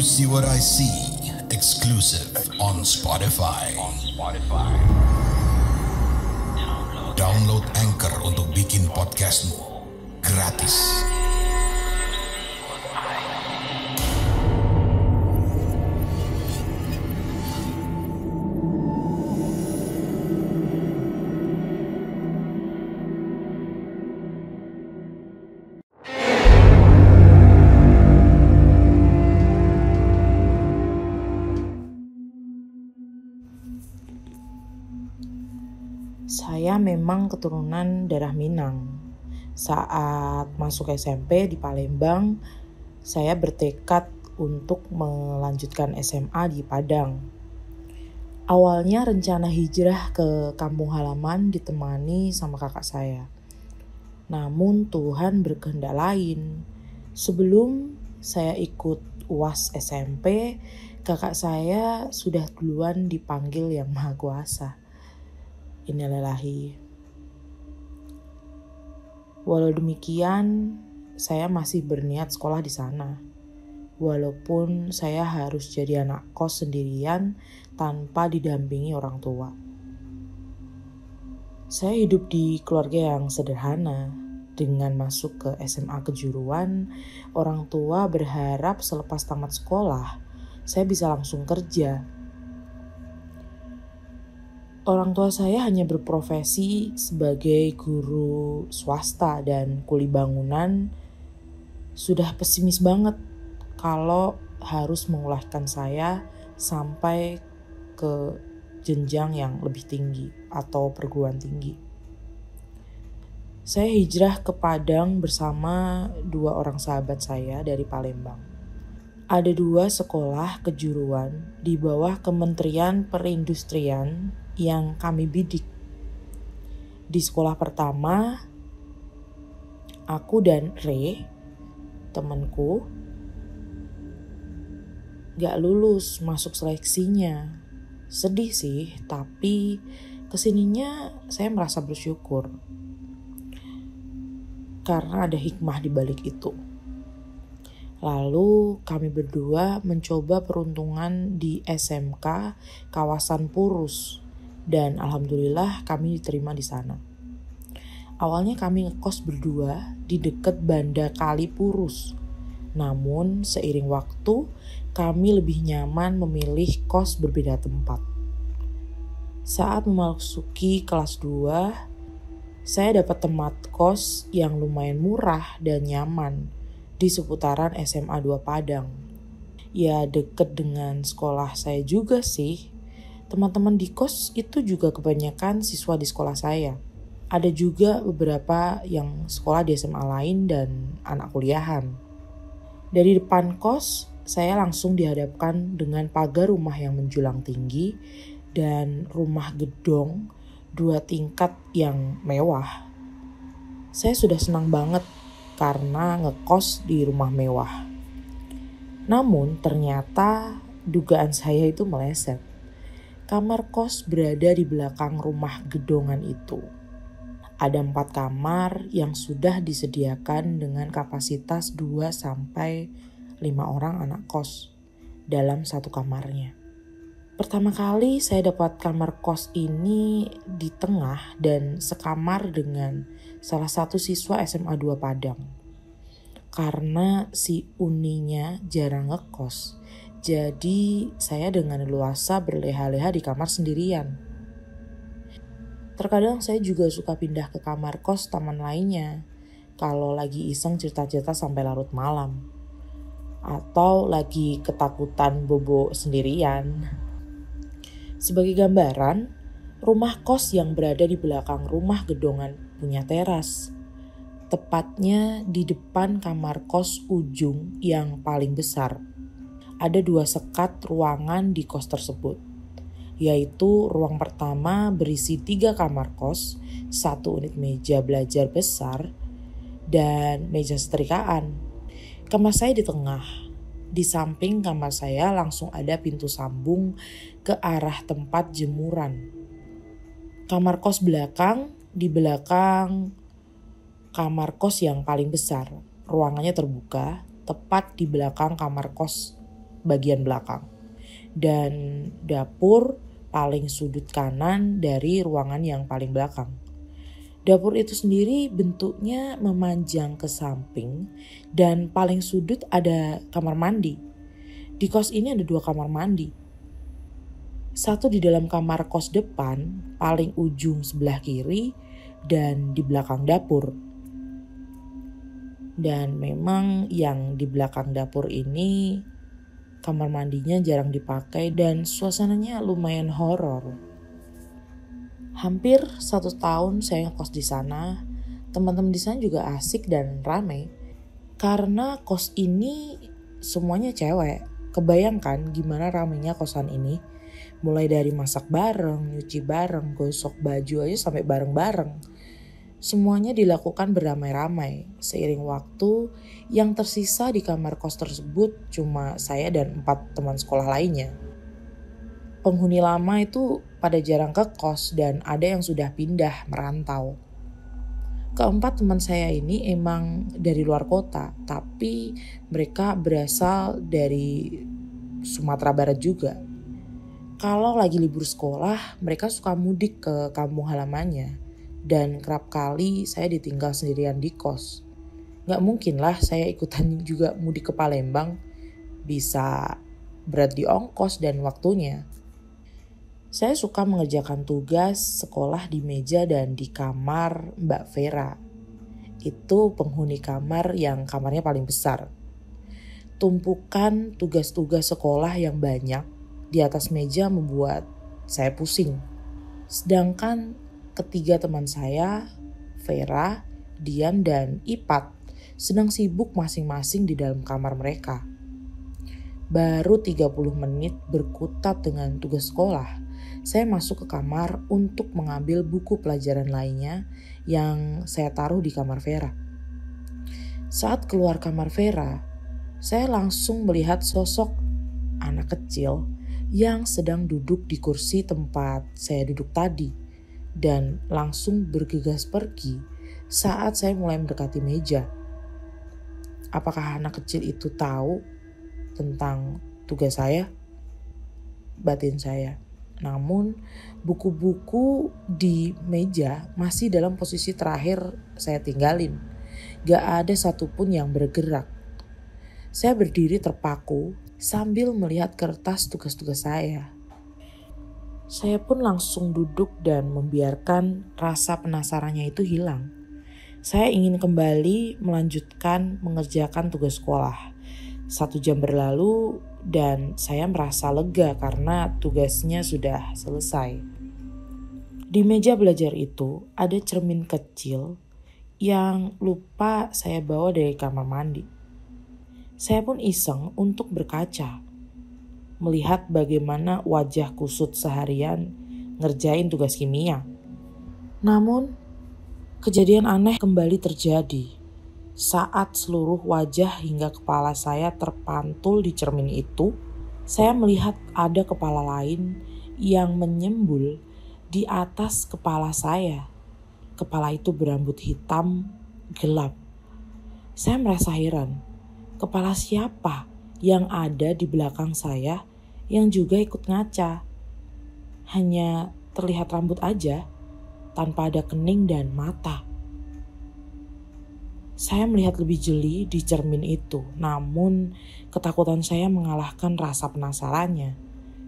See What I See, exclusive on Spotify. Download Anchor untuk bikin podcastmu gratis. Saya memang keturunan darah Minang. Saat masuk SMP di Palembang, saya bertekad untuk melanjutkan SMA di Padang. Awalnya rencana hijrah ke kampung halaman ditemani sama kakak saya. Namun Tuhan berkehendak lain. Sebelum saya ikut UAS SMP, kakak saya sudah duluan dipanggil Yang Maha Kuasa. Innalillahi. Walau demikian, saya masih berniat sekolah di sana. Walaupun saya harus jadi anak kos sendirian tanpa didampingi orang tua. Saya hidup di keluarga yang sederhana. Dengan masuk ke SMA kejuruan, orang tua berharap selepas tamat sekolah, saya bisa langsung kerja. Orang tua saya hanya berprofesi sebagai guru swasta dan kuli bangunan. Sudah pesimis banget kalau harus mengulaskan saya sampai ke jenjang yang lebih tinggi atau perguruan tinggi. Saya hijrah ke Padang bersama 2 orang sahabat saya dari Palembang. Ada 2 sekolah kejuruan di bawah Kementerian Perindustrian yang kami bidik. Di sekolah pertama, aku dan Re, temanku, gak lulus masuk seleksinya. Sedih sih, tapi kesininya saya merasa bersyukur. Karena ada hikmah di balik itu. Lalu kami berdua mencoba peruntungan di SMK kawasan Purus. Dan alhamdulillah kami diterima di sana. Awalnya kami ngekos berdua di dekat Banda Kali Purus. Namun seiring waktu kami lebih nyaman memilih kos berbeda tempat. Saat memasuki kelas 2, saya dapat tempat kos yang lumayan murah dan nyaman di seputaran SMA 2 Padang. Ya deket dengan sekolah saya juga sih. Teman-teman di kos itu juga kebanyakan siswa di sekolah saya. Ada juga beberapa yang sekolah di SMA lain dan anak kuliahan. Dari depan kos, saya langsung dihadapkan dengan pagar rumah yang menjulang tinggi dan rumah gedong 2 tingkat yang mewah. Saya sudah senang banget karena ngekos di rumah mewah. Namun ternyata dugaan saya itu meleset. Kamar kos berada di belakang rumah gedongan itu. Ada 4 kamar yang sudah disediakan dengan kapasitas 2-5 orang anak kos dalam satu kamarnya. Pertama kali saya dapat kamar kos ini di tengah dan sekamar dengan salah satu siswa SMA 2 Padang. Karena si Uninya jarang ngekos, jadi saya dengan leluasa berleha-leha di kamar sendirian. Terkadang saya juga suka pindah ke kamar kos teman lainnya kalau lagi iseng cerita-cerita sampai larut malam. Atau lagi ketakutan bobo sendirian. Sebagai gambaran, rumah kos yang berada di belakang rumah gedongan punya teras. Tepatnya di depan kamar kos ujung yang paling besar. Ada 2 sekat ruangan di kos tersebut, yaitu ruang pertama berisi 3 kamar kos, 1 unit meja belajar besar, dan meja setrikaan. Kamar saya di tengah. Di samping kamar saya langsung ada pintu sambung ke arah tempat jemuran. Kamar kos belakang di belakang kamar kos yang paling besar. Ruangannya terbuka, tepat di belakang kamar kos bagian belakang. Dan dapur paling sudut kanan dari ruangan yang paling belakang. Dapur itu sendiri bentuknya memanjang ke samping dan paling sudut ada kamar mandi. Di kos ini ada 2 kamar mandi. Satu di dalam kamar kos depan, paling ujung sebelah kiri, dan di belakang dapur. Dan memang yang di belakang dapur ini kamar mandinya jarang dipakai dan suasananya lumayan horor. Hampir 1 tahun saya ngekos di sana. Teman-teman di sana juga asik dan ramai. Karena kos ini semuanya cewek. Kebayangkan gimana ramainya kosan ini. Mulai dari masak bareng, nyuci bareng, gosok baju aja sampai bareng-bareng. Semuanya dilakukan beramai-ramai. Seiring waktu, yang tersisa di kamar kos tersebut cuma saya dan 4 teman sekolah lainnya. Penghuni lama itu pada jarang ke kos dan ada yang sudah pindah merantau. Keempat teman saya ini emang dari luar kota, tapi mereka berasal dari Sumatera Barat juga. Kalau lagi libur sekolah, mereka suka mudik ke kampung halamannya. Dan kerap kali saya ditinggal sendirian di kos. Gak mungkin lah saya ikutan juga mudik ke Palembang. Bisa berat di ongkos dan waktunya. Saya suka mengerjakan tugas sekolah di meja dan di kamar Mbak Vera. Itu penghuni kamar yang kamarnya paling besar. Tumpukan tugas-tugas sekolah yang banyak di atas meja membuat saya pusing. Sedangkan ketiga teman saya, Vera, Dian, dan Ipat, sedang sibuk masing-masing di dalam kamar mereka. Baru 30 menit berkutat dengan tugas sekolah, saya masuk ke kamar untuk mengambil buku pelajaran lainnya yang saya taruh di kamar Vera. Saat keluar kamar Vera, saya langsung melihat sosok anak kecil yang sedang duduk di kursi tempat saya duduk tadi. Dan langsung bergegas pergi saat saya mulai mendekati meja. Apakah anak kecil itu tahu tentang tugas saya? Batin saya. Namun buku-buku di meja masih dalam posisi terakhir saya tinggalin. Gak ada satupun yang bergerak. Saya berdiri terpaku sambil melihat kertas tugas-tugas saya. Saya pun langsung duduk dan membiarkan rasa penasarannya itu hilang. Saya ingin kembali melanjutkan mengerjakan tugas sekolah. 1 jam berlalu dan saya merasa lega karena tugasnya sudah selesai. Di meja belajar itu ada cermin kecil yang lupa saya bawa dari kamar mandi. Saya pun iseng untuk berkaca. Melihat bagaimana wajah kusut seharian ngerjain tugas kimia. Namun, kejadian aneh kembali terjadi saat seluruh wajah hingga kepala saya terpantul di cermin itu. Saya melihat ada kepala lain yang menyembul di atas kepala saya. Kepala itu berambut hitam gelap. Saya merasa heran, kepala siapa yang ada di belakang saya yang juga ikut ngaca. Hanya terlihat rambut aja, tanpa ada kening dan mata. Saya melihat lebih jeli di cermin itu, namun ketakutan saya mengalahkan rasa penasarannya.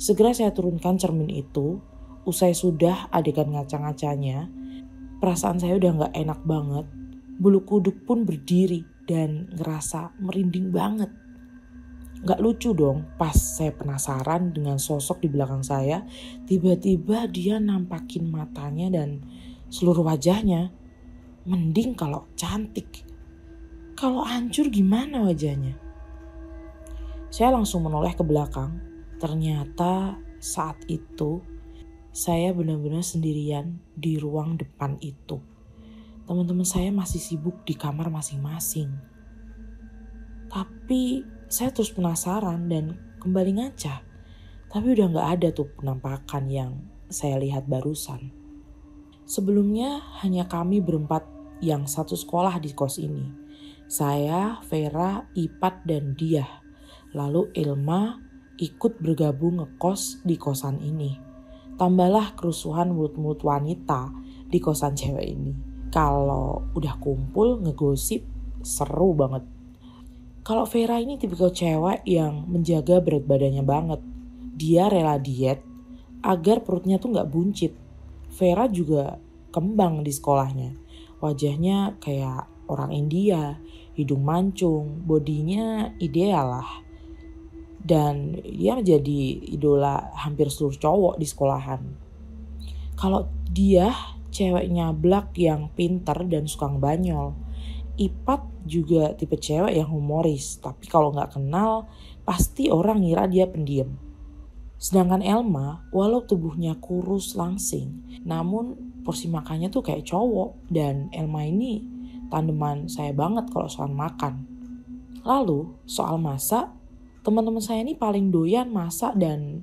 Segera saya turunkan cermin itu, usai sudah adegan ngaca-ngacanya, perasaan saya udah gak enak banget. Bulu kuduk pun berdiri dan ngerasa merinding banget. Gak lucu dong, pas saya penasaran dengan sosok di belakang saya, tiba-tiba dia nampakin matanya dan seluruh wajahnya. Mending kalau cantik. Kalau hancur gimana wajahnya? Saya langsung menoleh ke belakang. Ternyata saat itu saya benar-benar sendirian di ruang depan itu. Teman-teman saya masih sibuk di kamar masing-masing. Tapi saya terus penasaran dan kembali ngaca. Tapi udah gak ada tuh penampakan yang saya lihat barusan. Sebelumnya hanya kami berempat yang satu sekolah di kos ini. Saya, Vera, Ipat, dan Dia. Lalu Elma ikut bergabung ngekos di kosan ini. Tambahlah kerusuhan mulut-mulut wanita di kosan cewek ini. Kalau udah kumpul ngegosip seru banget. Kalau Vera ini tipikal cewek yang menjaga berat badannya banget. Dia rela diet agar perutnya tuh gak buncit. Vera juga kembang di sekolahnya. Wajahnya kayak orang India, hidung mancung, bodinya ideal lah. Dan dia menjadi idola hampir seluruh cowok di sekolahan. Kalau dia cewek nyablak yang pinter dan suka ngebanyol. Ipat juga tipe cewek yang humoris, tapi kalau gak kenal pasti orang ngira dia pendiam. Sedangkan Elma, walau tubuhnya kurus langsing, namun porsi makannya tuh kayak cowok. Dan Elma ini tandeman saya banget kalau soal makan. Lalu soal masak, teman-teman saya ini paling doyan masak dan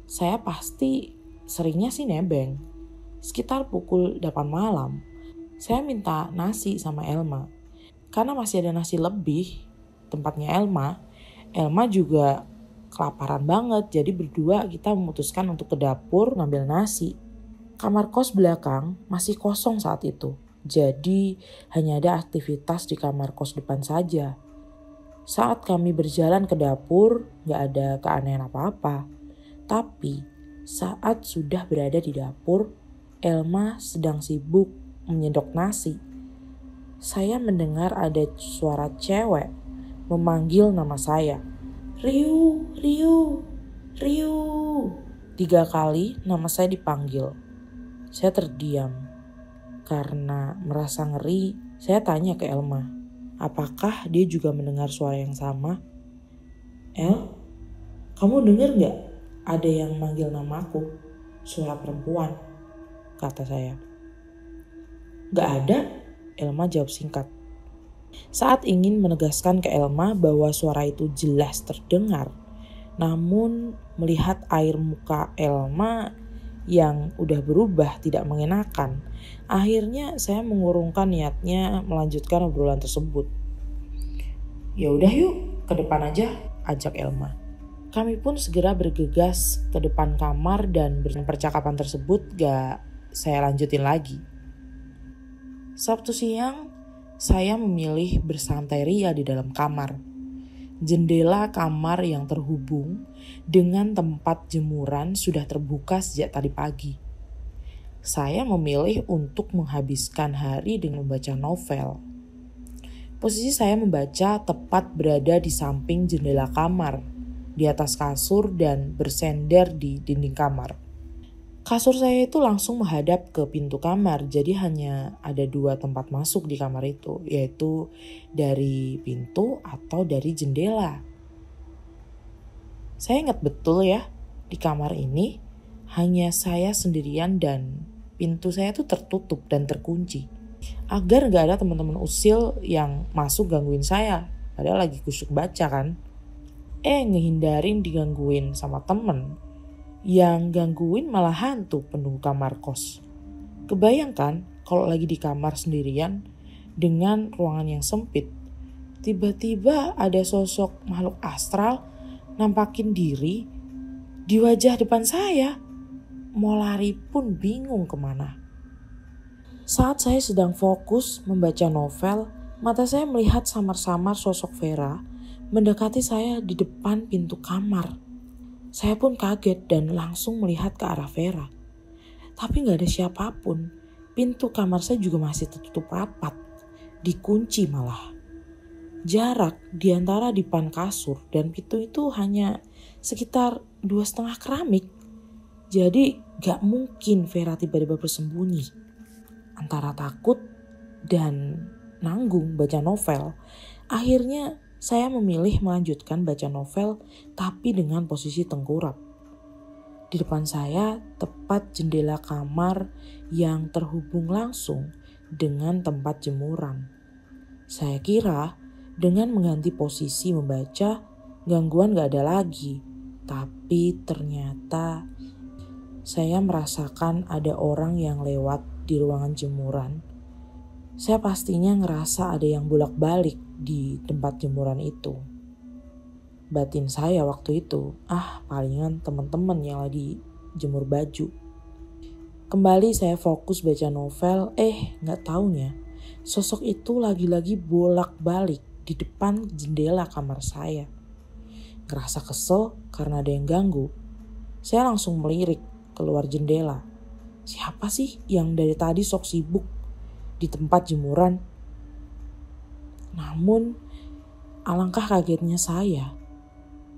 saya pasti seringnya sih nebeng. Sekitar pukul 8 malam, saya minta nasi sama Elma. Karena masih ada nasi lebih tempatnya Elma. Elma juga kelaparan banget, jadi berdua kita memutuskan untuk ke dapur ngambil nasi. Kamar kos belakang masih kosong saat itu, jadi hanya ada aktivitas di kamar kos depan saja. Saat kami berjalan ke dapur, gak ada keanehan apa-apa. Tapi saat sudah berada di dapur, Elma sedang sibuk menyendok nasi. Saya mendengar ada suara cewek memanggil nama saya. Riu, Riu, Riu. 3 kali nama saya dipanggil. Saya terdiam. Karena merasa ngeri, saya tanya ke Elma. Apakah dia juga mendengar suara yang sama? El, kamu dengar gak? Ada yang manggil namaku. Suara perempuan, kata saya. Gak ada, Elma jawab singkat. Saat ingin menegaskan ke Elma bahwa suara itu jelas terdengar, namun melihat air muka Elma yang udah berubah tidak mengenakan, akhirnya saya mengurungkan niatnya melanjutkan obrolan tersebut. Ya udah yuk, ke depan aja, ajak Elma. Kami pun segera bergegas ke depan kamar dan percakapan tersebut gak saya lanjutin lagi. Sabtu siang, saya memilih bersantai ria di dalam kamar. Jendela kamar yang terhubung dengan tempat jemuran sudah terbuka sejak tadi pagi. Saya memilih untuk menghabiskan hari dengan membaca novel. Posisi saya membaca tepat berada di samping jendela kamar, di atas kasur dan bersender di dinding kamar. Kasur saya itu langsung menghadap ke pintu kamar, jadi hanya ada 2 tempat masuk di kamar itu, yaitu dari pintu atau dari jendela. Saya ingat betul ya, di kamar ini hanya saya sendirian dan pintu saya itu tertutup dan terkunci. Agar gak ada teman-teman usil yang masuk gangguin saya, padahal lagi kusyuk baca kan. Ngehindarin digangguin sama temen. Yang gangguin malah hantu penunggu kamar kos. Kebayangkan kalau lagi di kamar sendirian dengan ruangan yang sempit, tiba-tiba ada sosok makhluk astral nampakin diri di wajah depan saya. Mau lari pun bingung kemana. Saat saya sedang fokus membaca novel, mata saya melihat samar-samar sosok Vera mendekati saya di depan pintu kamar. Saya pun kaget dan langsung melihat ke arah Vera. Tapi gak ada siapapun. Pintu kamar saya juga masih tertutup rapat. Dikunci malah. Jarak di antara dipan kasur dan pintu itu hanya sekitar 2,5 keramik. Jadi gak mungkin Vera tiba-tiba bersembunyi. Antara takut dan nanggung baca novel, akhirnya saya memilih melanjutkan baca novel tapi dengan posisi tengkurap. Di depan saya tepat jendela kamar yang terhubung langsung dengan tempat jemuran. Saya kira dengan mengganti posisi membaca gangguan gak ada lagi. Tapi ternyata saya merasakan ada orang yang lewat di ruangan jemuran. Saya pastinya ngerasa ada yang bolak-balik di tempat jemuran itu. batin saya waktu itu, palingan teman-teman yang lagi jemur baju. Kembali saya fokus baca novel, gak taunya sosok itu lagi-lagi bolak-balik di depan jendela kamar saya. Ngerasa kesel karena ada yang ganggu, saya langsung melirik keluar jendela. Siapa sih yang dari tadi sok sibuk di tempat jemuran? Namun alangkah kagetnya saya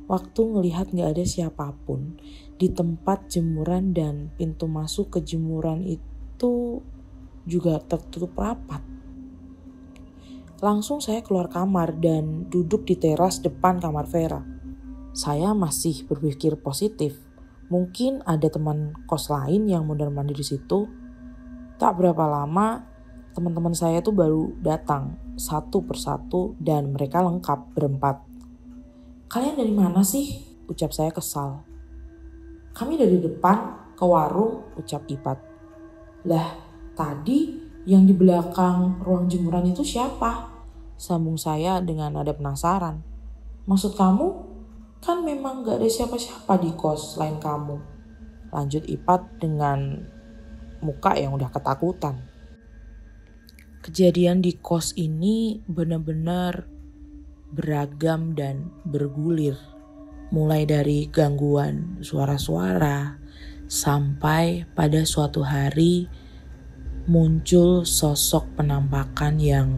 waktu ngelihat gak ada siapapun di tempat jemuran dan pintu masuk ke jemuran itu juga tertutup rapat. Langsung saya keluar kamar dan duduk di teras depan kamar Vera. Saya masih berpikir positif. Mungkin ada teman kos lain yang mondar-mandir di situ. Tak berapa lama teman-teman saya tuh baru datang satu persatu dan mereka lengkap berempat. "Kalian dari mana sih?" ucap saya kesal. "Kami dari depan ke warung," ucap Ipat. "Lah, tadi yang di belakang ruang jemuran itu siapa?" sambung saya dengan nada penasaran. "Maksud kamu? Kan memang gak ada siapa-siapa di kos selain kamu," lanjut Ipat dengan muka yang udah ketakutan. Kejadian di kos ini benar-benar beragam dan bergulir. Mulai dari gangguan suara-suara sampai pada suatu hari muncul sosok penampakan yang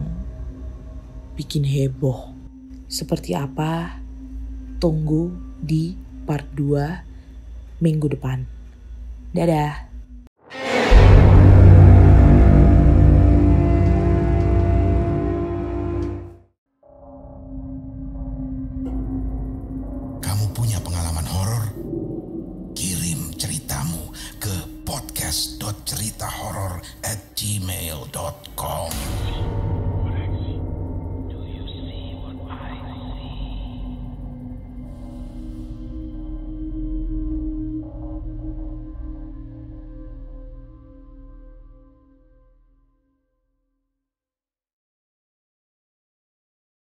bikin heboh. Seperti apa? Tunggu di part 2 minggu depan. Dadah. Kamu punya pengalaman horor? Kirim ceritamu ke podcast.ceritahoror@gmail.com.